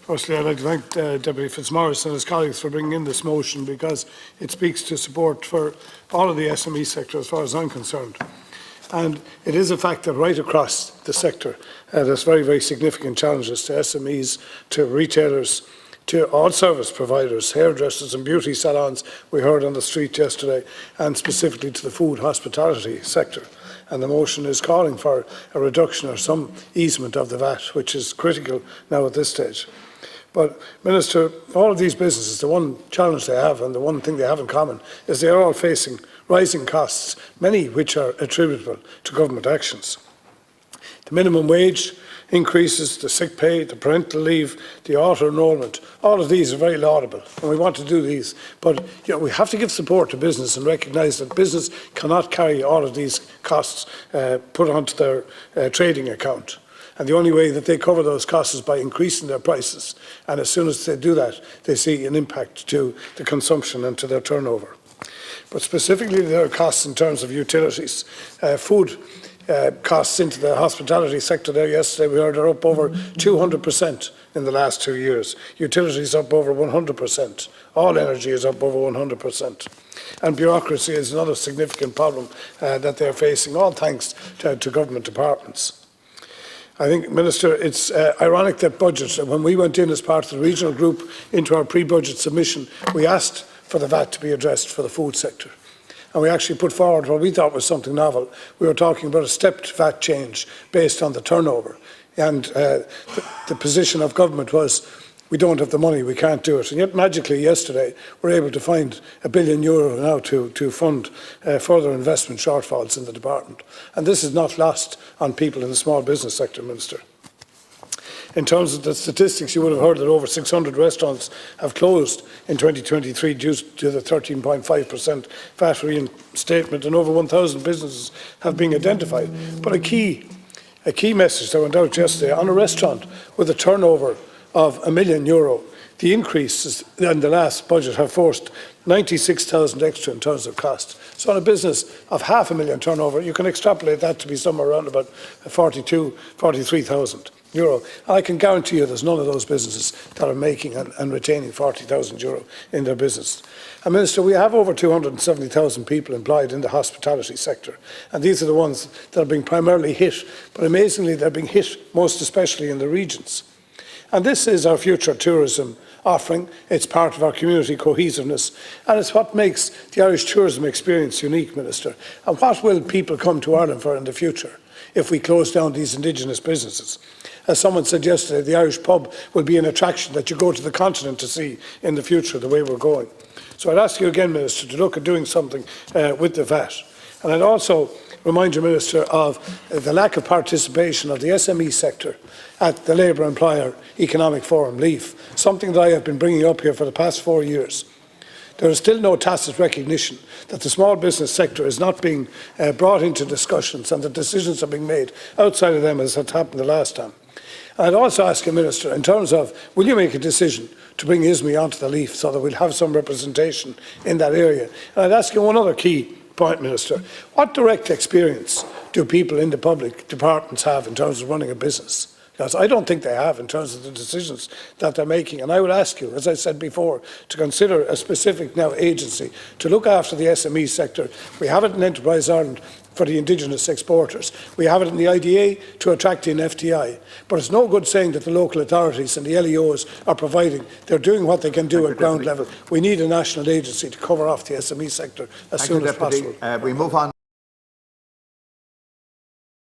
Firstly, I'd like to thank Deputy Fitzmaurice and his colleagues for bringing in this motion, because it speaks to support for all of the SME sector as far as I'm concerned. And it is a fact that right across the sector there's very, very significant challenges to SMEs, to retailers, to all service providers, hairdressers and beauty salons we heard on the street yesterday, and specifically to the food hospitality sector. And the motion is calling for a reduction or some easement of the VAT, which is critical now at this stage. But, Minister, all of these businesses, the one challenge they have and the one thing they have in common is they are all facing rising costs, many which are attributable to government actions. The minimum wage increases, the sick pay, the parental leave, the auto-enrolment, all of these are very laudable and we want to do these. But we have to give support to business and recognise that business cannot carry all of these costs put onto their trading account. And the only way that they cover those costs is by increasing their prices. And as soon as they do that, they see an impact to the consumption and to their turnover. But specifically, there are costs in terms of utilities. Food costs into the hospitality sector there yesterday, we heard, are up over 200% in the last 2 years. Utilities up over 100%. All energy is up over 100%. And bureaucracy is another significant problem that they are facing, all thanks to government departments. I think, Minister, it's ironic that budgets, when we went in as part of the regional group into our pre-budget submission, we asked for the VAT to be addressed for the food sector. And we actually put forward what we thought was something novel. We were talking about a stepped VAT change based on the turnover. And the position of government was, we don't have the money, we can't do it. And yet, magically, yesterday, we're able to find €1 billion now to fund further investment shortfalls in the department. And this is not lost on people in the small business sector, Minister. In terms of the statistics, you would have heard that over 600 restaurants have closed in 2023 due to the 13.5% VAT reinstatement, and over 1,000 businesses have been identified. But a key message that went out yesterday on a restaurant with a turnover of €1 million, the increases in the last budget have forced 96,000 extra in terms of cost. So on a business of €500,000 turnover, you can extrapolate that to be somewhere around about €43,000. And I can guarantee you there's none of those businesses that are making and retaining €40,000 in their business. And Minister, we have over 270,000 people employed in the hospitality sector, and these are the ones that are being primarily hit, but amazingly they're being hit most especially in the regions. And this is our future tourism offering. It's part of our community cohesiveness, and it's what makes the Irish tourism experience unique, Minister. And what will people come to Ireland for in the future if we close down these indigenous businesses? As someone said yesterday, the Irish pub will be an attraction that you go to the continent to see in the future, the way we're going. So I'd ask you again, Minister, to look at doing something with the VAT. And I'd also remind you, Minister, of the lack of participation of the SME sector at the Labour Employer Economic Forum, LEAF, something that I have been bringing up here for the past 4 years. There is still no tacit recognition that the small business sector is not being brought into discussions and that decisions are being made outside of them, as had happened the last time. I'd also ask you, Minister, in terms of, will you make a decision to bring ISME onto the LEAF so that we'll have some representation in that area? And I'd ask you one other key point, Minister. What direct experience do people in the public departments have in terms of running a business? Because I don't think they have in terms of the decisions that they're making. And I would ask you, as I said before, to consider a specific now agency to look after the SME sector. We have it in Enterprise Ireland for the indigenous exporters. We have it in the IDA to attract in FDI. But it's no good saying that the local authorities and the LEOs are providing. They're doing what they can do at ground level. We need a national agency to cover off the SME sector as soon as possible. We move on.